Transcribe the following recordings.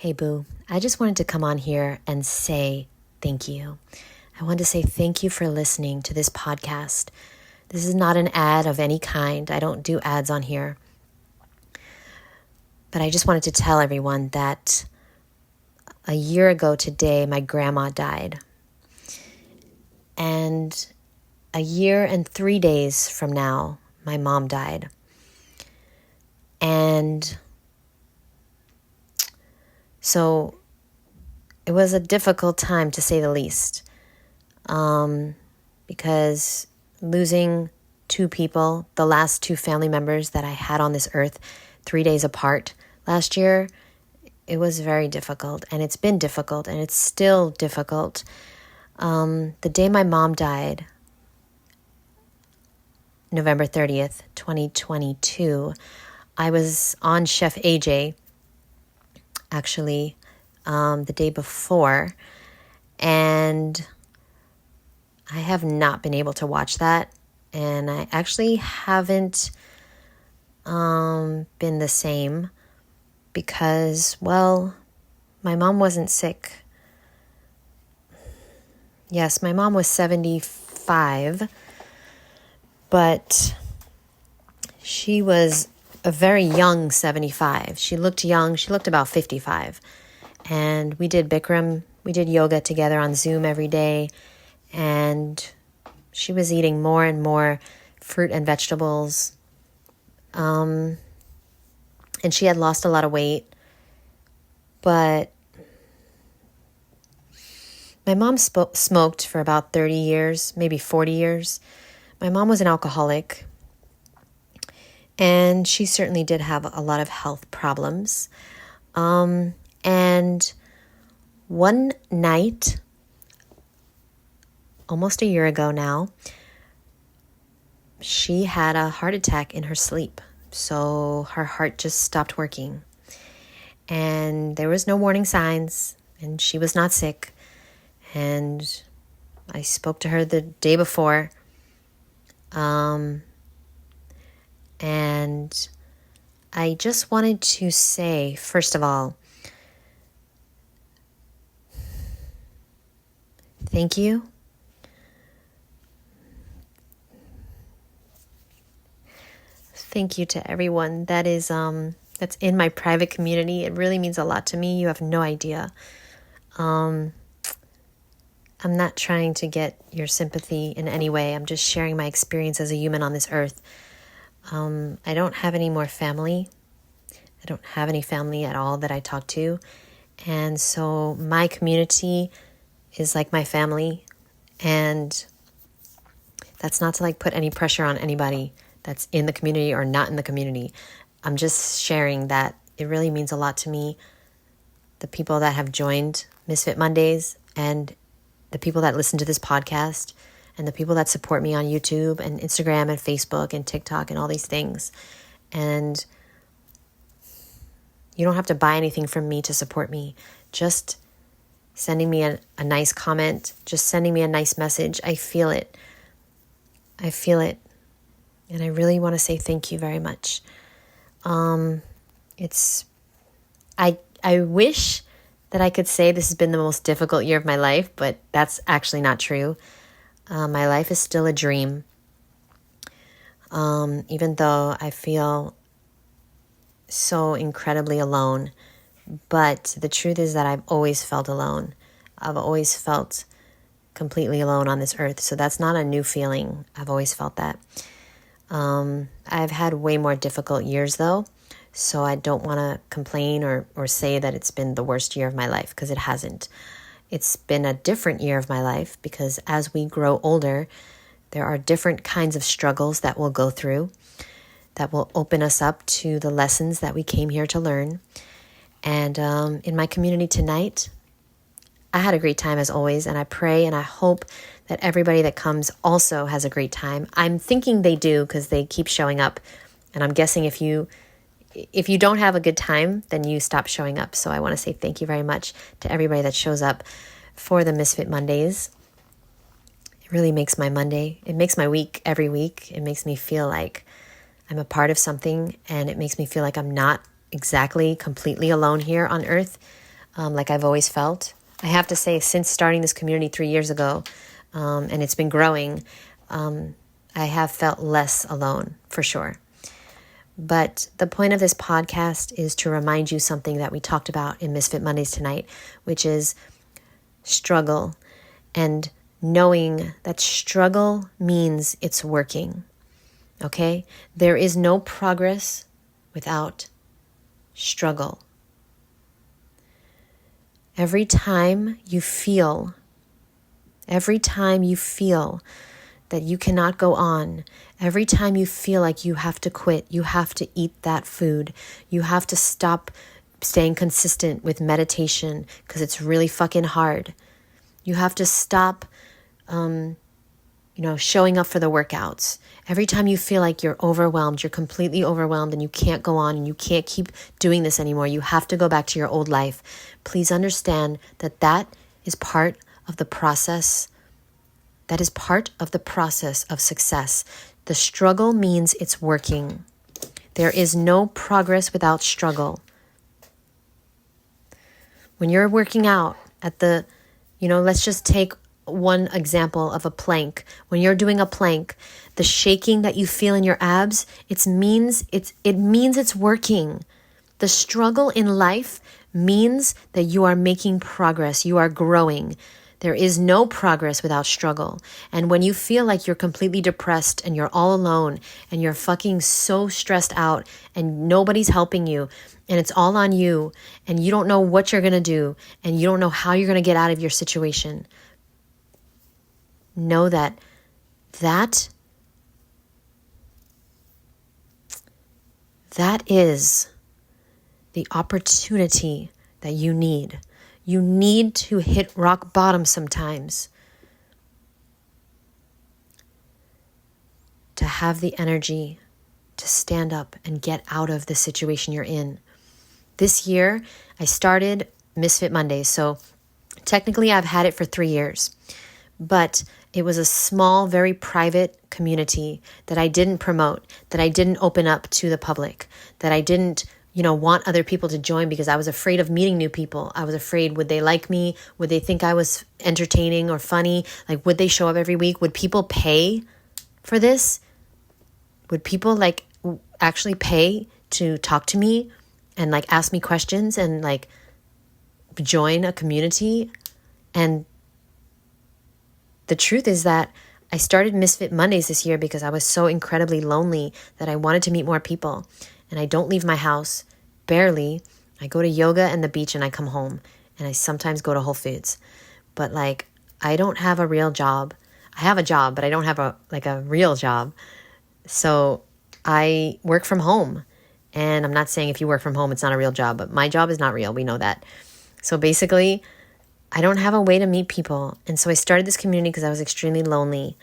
Hey, Boo. I just wanted to come on here and say thank you. I want to say thank you for listening to this podcast. This is not an ad of any kind. I don't do ads on here. But I just wanted to tell everyone that a year ago today, my grandma died. And a year and 3 days from now, my mom died. And so it was a difficult time, to say the least, because losing two people, the last two family members that I had on this earth 3 days apart last year, it was very difficult, and it's been difficult, and it's still difficult. The day my mom died, November 30th, 2022, I was on Chef AJ, actually, the day before, and I have not been able to watch that, and I actually haven't been the same because, well, my mom wasn't sick. Yes, my mom was 75, but she was a very young 75. She looked young. She looked about 55. And we did Bikram. We did yoga together on Zoom every day. And she was eating more and more fruit and vegetables. And she had lost a lot of weight. But my mom smoked for about 30 years, maybe 40 years. My mom was an alcoholic. And she certainly did have a lot of health problems. And one night, almost a year ago now, she had a heart attack in her sleep. So her heart just stopped working. And there was no warning signs, and she was not sick. And I spoke to her the day before. And I just wanted to say, first of all, thank you. Thank you to everyone that is that's in my private community. It really means a lot to me. You have no idea. I'm not trying to get your sympathy in any way. I'm just sharing my experience as a human on this earth. I don't have any more family. I don't have any family at all that I talk to. And so my community is like my family. And that's not to put any pressure on anybody that's in the community or not in the community. I'm just sharing that it really means a lot to me. The people that have joined Misfit Mondays, and the people that listen to this podcast, and the people that support me on YouTube and Instagram and Facebook and TikTok and all these things. And you don't have to buy anything from me to support me. Just sending me a nice comment, just sending me a nice message. I feel it. I feel it. And I really want to say thank you very much. I wish that I could say this has been the most difficult year of my life, but that's actually not true. My life is still a dream, even though I feel so incredibly alone. But the truth is that I've always felt alone. I've always felt completely alone on this earth. So that's not a new feeling. I've always felt that. I've had way more difficult years, though. So I don't want to complain or say that it's been the worst year of my life, because it hasn't. It's been a different year of my life because as we grow older, there are different kinds of struggles that we'll go through that will open us up to the lessons that we came here to learn. And in my community tonight, I had a great time as always, and I pray and I hope that everybody that comes also has a great time. I'm thinking they do because they keep showing up, and I'm guessing if you don't have a good time, then you stop showing up. So I want to say thank you very much to everybody that shows up for the Misfit Mondays. It really makes my Monday. It makes my week every week. It makes me feel like I'm a part of something, and it makes me feel like I'm not exactly completely alone here on earth. like I've always felt. I have to say, since starting this community 3 years ago, and it's been growing, I have felt less alone, for sure. But the point of this podcast is to remind you something that we talked about in Misfit Mondays tonight, which is struggle, and knowing that struggle means it's working. Okay? There is no progress without struggle. Every time you feel that you cannot go on, every time you feel like you have to quit, you have to eat that food, you have to stop staying consistent with meditation because it's really fucking hard. You have to stop, showing up for the workouts. Every time you feel like you're overwhelmed, you're completely overwhelmed and you can't go on and you can't keep doing this anymore, you have to go back to your old life. Please understand that that is part of the process. That is part of the process of success. The struggle means it's working. There is no progress without struggle. When you're working out at let's just take one example of a plank. When you're doing a plank, the shaking that you feel in your abs, it means it's working. The struggle in life means that you are making progress. You are growing. There is no progress without struggle. And when you feel like you're completely depressed and you're all alone and you're fucking so stressed out and nobody's helping you and it's all on you and you don't know what you're going to do and you don't know how you're going to get out of your situation, know that is the opportunity that you need. You need to hit rock bottom sometimes to have the energy to stand up and get out of the situation you're in. This year, I started Misfit Mondays. So technically, I've had it for 3 years. But it was a small, very private community that I didn't promote, that I didn't open up to the public, that I didn't want other people to join because I was afraid of meeting new people. I was afraid, would they like me? Would they think I was entertaining or funny? Like, would they show up every week? Would people pay for this? Would people actually pay to talk to me and ask me questions and join a community? And the truth is that I started Misfit Mondays this year because I was so incredibly lonely that I wanted to meet more people. And I don't leave my house, barely. I go to yoga and the beach and I come home. And I sometimes go to Whole Foods. But I don't have a real job. I have a job, but I don't have a real job. So I work from home. And I'm not saying if you work from home, it's not a real job, but my job is not real. We know that. So basically, I don't have a way to meet people. And so I started this community because I was extremely lonely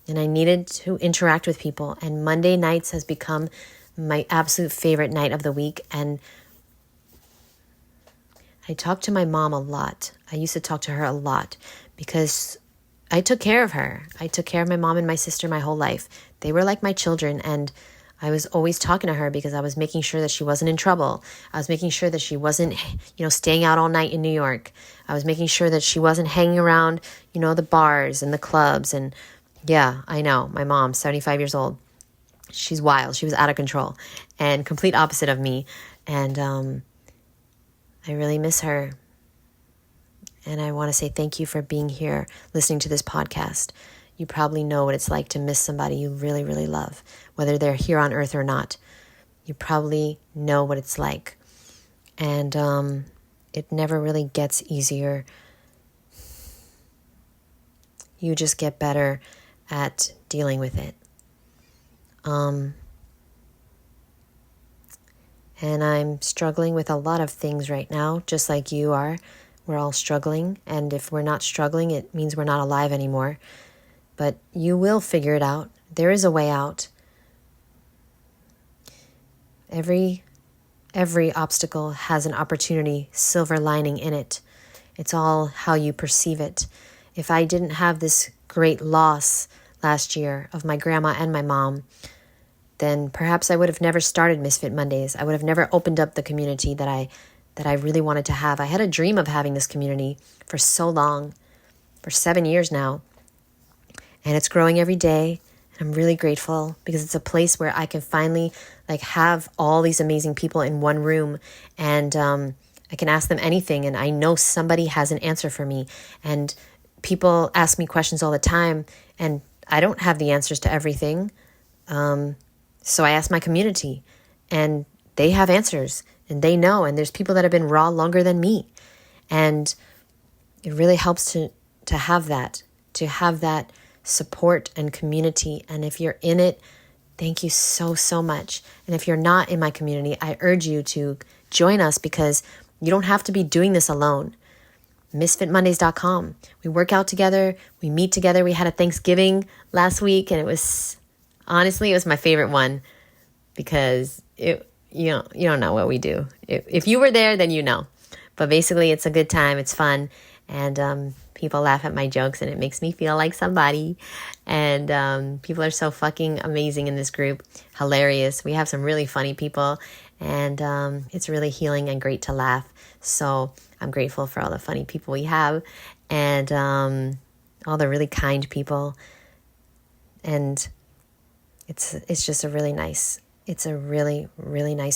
and I needed to interact with people. And Monday nights has become my absolute favorite night of the week. And I talk to my mom a lot. I used to talk to her a lot because I took care of her. I took care of my mom and my sister my whole life. They were like my children, and I was always talking to her because I was making sure that she wasn't in trouble. I was making sure that she wasn't, staying out all night in New York. I was making sure that she wasn't hanging around, the bars and the clubs. And yeah, I know, my mom, 75 years old. She's wild. She was out of control and complete opposite of me. And I really miss her. And I want to say thank you for being here, listening to this podcast. You probably know what it's like to miss somebody you really, really love, whether they're here on earth or not. You probably know what it's like. And it never really gets easier. You just get better at dealing with it. And I'm struggling with a lot of things right now, just like you are. We're all struggling. And if we're not struggling, it means we're not alive anymore. But you will figure it out. There is a way out. Every obstacle has an opportunity, silver lining in it. It's all how you perceive it. If I didn't have this great loss last year of my grandma and my mom, then perhaps I would have never started Misfit Mondays. I would have never opened up the community that I that I really wanted to have. I had a dream of having this community for so long, for 7 years now. And it's growing every day. I'm really grateful because it's a place where I can finally have all these amazing people in one room, and I can ask them anything, and I know somebody has an answer for me. And people ask me questions all the time, and I don't have the answers to everything. So I ask my community, and they have answers, and they know. And there's people that have been raw longer than me, and it really helps to have that support and community. And if you're in it, thank you so much. And if you're not in my community, I urge you to join us, because you don't have to be doing this alone. Ms.FitMondays.com. We work out together. We meet together. We had a Thanksgiving last week, and it was my favorite one, because you don't know what we do. If you were there, then you know. But basically, it's a good time. It's fun. And people laugh at my jokes, and it makes me feel like somebody. And people are so fucking amazing in this group. Hilarious. We have some really funny people, and it's really healing and great to laugh. So I'm grateful for all the funny people we have, and all the really kind people. And it's just a really nice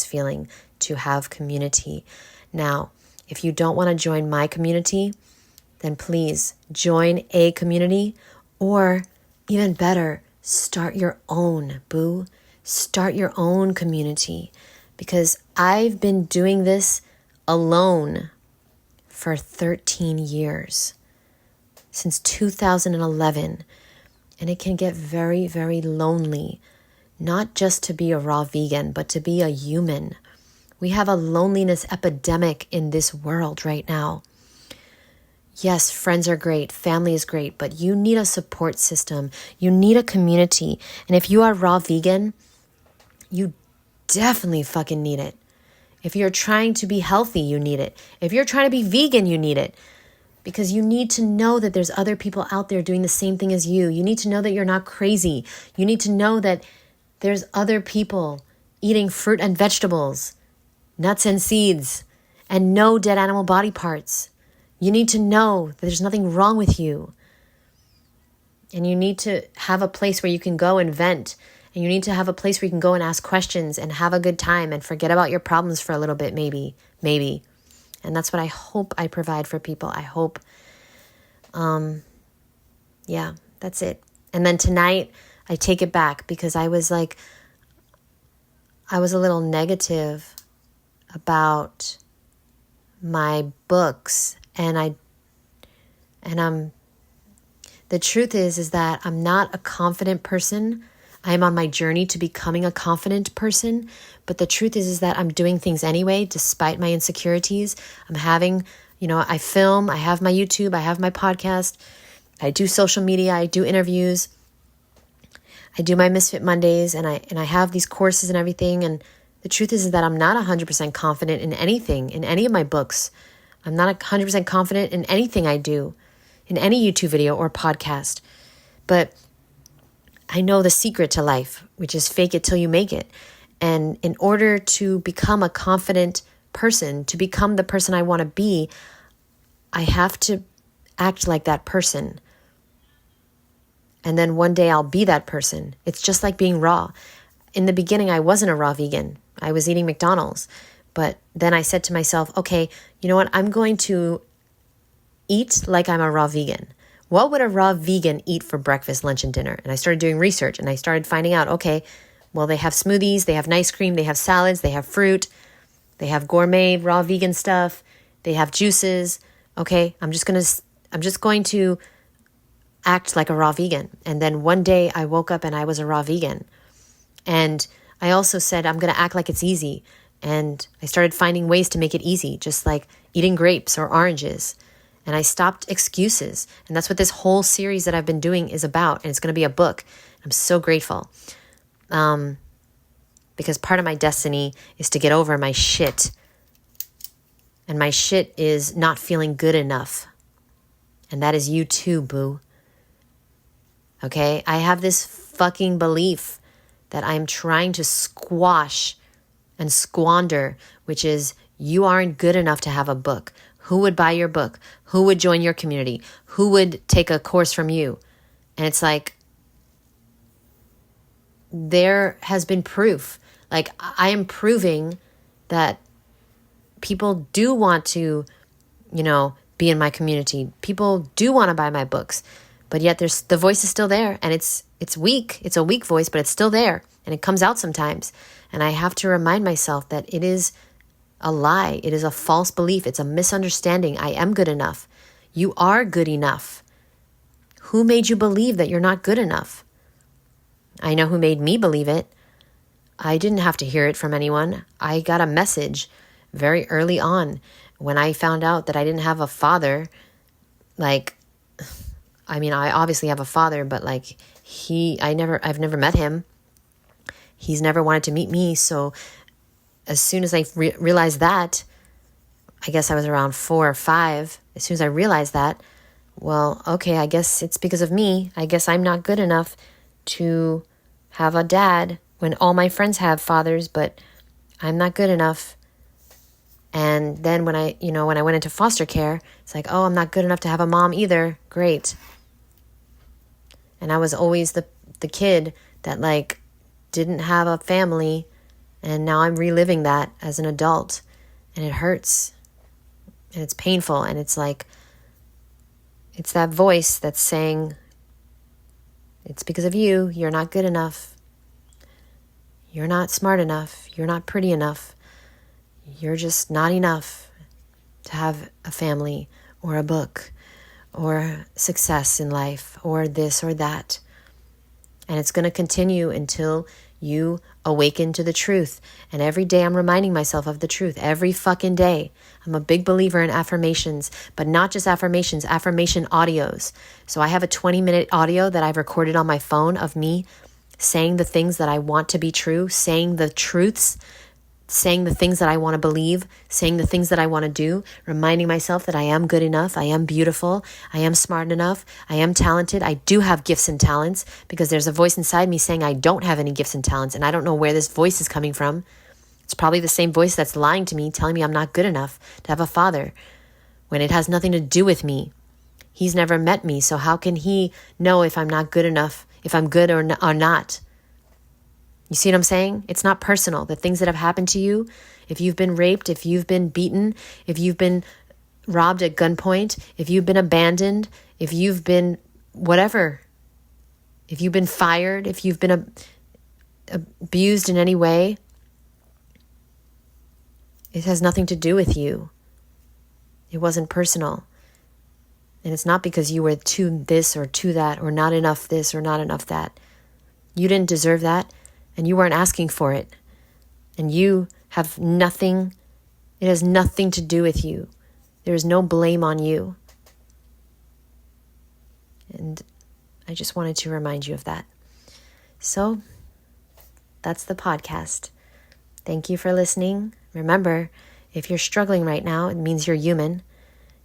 feeling to have community. Now, if you don't want to join my community, then please join a community, or even better, start your own, boo. Start your own community, because I've been doing this alone for 13 years, since 2011, and it can get very, very lonely, not just to be a raw vegan, but to be a human. We have a loneliness epidemic in this world right now. Yes, friends are great, family is great, but you need a support system. You need a community. And if you are raw vegan, you definitely fucking need it. If you're trying to be healthy, you need it. If you're trying to be vegan, you need it. Because you need to know that there's other people out there doing the same thing as you. You need to know that you're not crazy. You need to know that there's other people eating fruit and vegetables, nuts and seeds, and no dead animal body parts. You need to know that there's nothing wrong with you. And you need to have a place where you can go and vent. And you need to have a place where you can go and ask questions and have a good time and forget about your problems for a little bit, maybe. And that's what I hope I provide for people. I hope, that's it. And then tonight, I take it back, because I was a little negative about my books. And the truth is that I'm not a confident person. I am on my journey to becoming a confident person. But the truth is that I'm doing things anyway, despite my insecurities. I'm having, I film, I have my YouTube, I have my podcast, I do social media, I do interviews, I do my Misfit Mondays, and I have these courses and everything. And the truth is that I'm not 100% confident in anything, in any of my books. I'm not 100% confident in anything I do, in any YouTube video or podcast. But I know the secret to life, which is fake it till you make it. And in order to become a confident person, to become the person I want to be, I have to act like that person. And then one day I'll be that person. It's just like being raw. In the beginning, I wasn't a raw vegan. I was eating McDonald's. But then I said to myself, okay, you know what? I'm going to eat like I'm a raw vegan. What would a raw vegan eat for breakfast, lunch, and dinner? And I started doing research, and I started finding out, okay, well, they have smoothies, they have ice cream, they have salads, they have fruit, they have gourmet raw vegan stuff, they have juices. Okay, I'm just going to act like a raw vegan. And then one day I woke up and I was a raw vegan. And I also said, I'm going to act like it's easy. And I started finding ways to make it easy, just like eating grapes or oranges. And I stopped excuses. And that's what this whole series that I've been doing is about. And it's going to be a book. I'm so grateful. Because part of my destiny is to get over my shit. And my shit is not feeling good enough. And that is you too, boo. Okay? I have this fucking belief that I'm trying to squash and squander, which is You aren't good enough to have a book. Who would buy your book? Who would join your community? Who would take a course from you? And it's like, there has been proof. Like, I am proving that people do want to, be in my community. People do want to buy my books. But yet the voice is still there, and it's weak. It's a weak voice, but it's still there, and it comes out sometimes. And I have to remind myself that it is a lie. It is a false belief. It's a misunderstanding. I am good enough. You are good enough. Who made you believe that you're not good enough? I know who made me believe it. I didn't have to hear it from anyone. I got a message very early on when I found out that I didn't have a father. I obviously have a father, but I've never met him. He's never wanted to meet me. So as soon as I realized that, I guess I was around 4 or 5. As soon as I realized that, well, okay, I guess it's because of me. I guess I'm not good enough to have a dad when all my friends have fathers, but I'm not good enough. And then when I went into foster care, it's like, oh, I'm not good enough to have a mom either. Great. And I was always the kid that didn't have a family, and now I'm reliving that as an adult, and it hurts, and it's painful, and it's like, it's that voice that's saying, it's because of you, you're not good enough, you're not smart enough, you're not pretty enough, you're just not enough to have a family or a book or success in life or this or that. And it's going to continue until you awaken to the truth. And every day I'm reminding myself of the truth. Every fucking day. I'm a big believer in affirmations, but not just affirmations, affirmation audios. So I have a 20-minute audio that I've recorded on my phone of me saying the things that I want to be true, saying the truths, saying the things that I want to believe, saying the things that I want to do, reminding myself that I am good enough, I am beautiful, I am smart enough, I am talented, I do have gifts and talents, because there's a voice inside me saying I don't have any gifts and talents, and I don't know where this voice is coming from. It's probably the same voice that's lying to me, telling me I'm not good enough to have a father, when it has nothing to do with me. He's never met me, so how can he know if I'm not good enough, if I'm good or not? You see what I'm saying? It's not personal. The things that have happened to you, if you've been raped, if you've been beaten, if you've been robbed at gunpoint, if you've been abandoned, if you've been whatever, if you've been fired, if you've been abused in any way, it has nothing to do with you. It wasn't personal. And it's not because you were too this or too that or not enough this or not enough that. You didn't deserve that. And you weren't asking for it. And you have nothing, it has nothing to do with you. There is no blame on you. And I just wanted to remind you of that. So, that's the podcast. Thank you for listening. Remember, if you're struggling right now, it means you're human,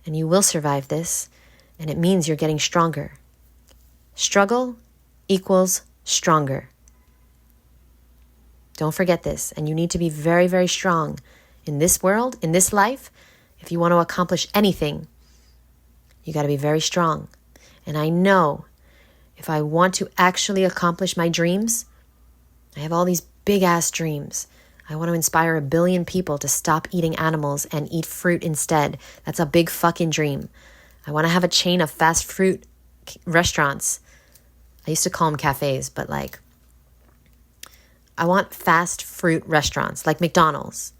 and you will survive this, and it means you're getting stronger. Struggle equals stronger. Don't forget this. And you need to be very, very strong in this world, in this life. If you want to accomplish anything, you got to be very strong. And I know if I want to actually accomplish my dreams, I have all these big ass dreams. I want to inspire 1 billion people to stop eating animals and eat fruit instead. That's a big fucking dream. I want to have a chain of fast fruit restaurants. I used to call them cafes, but I want fast fruit restaurants like McDonald's,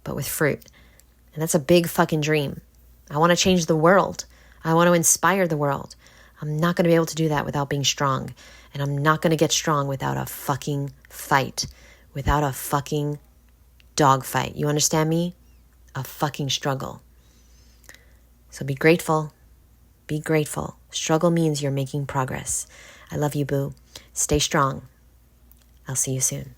but with fruit. And that's a big fucking dream. I want to change the world. I want to inspire the world. I'm not going to be able to do that without being strong. And I'm not going to get strong without a fucking fight, without a fucking dog fight. You understand me? A fucking struggle. So be grateful. Be grateful. Struggle means you're making progress. I love you, boo. Stay strong. I'll see you soon.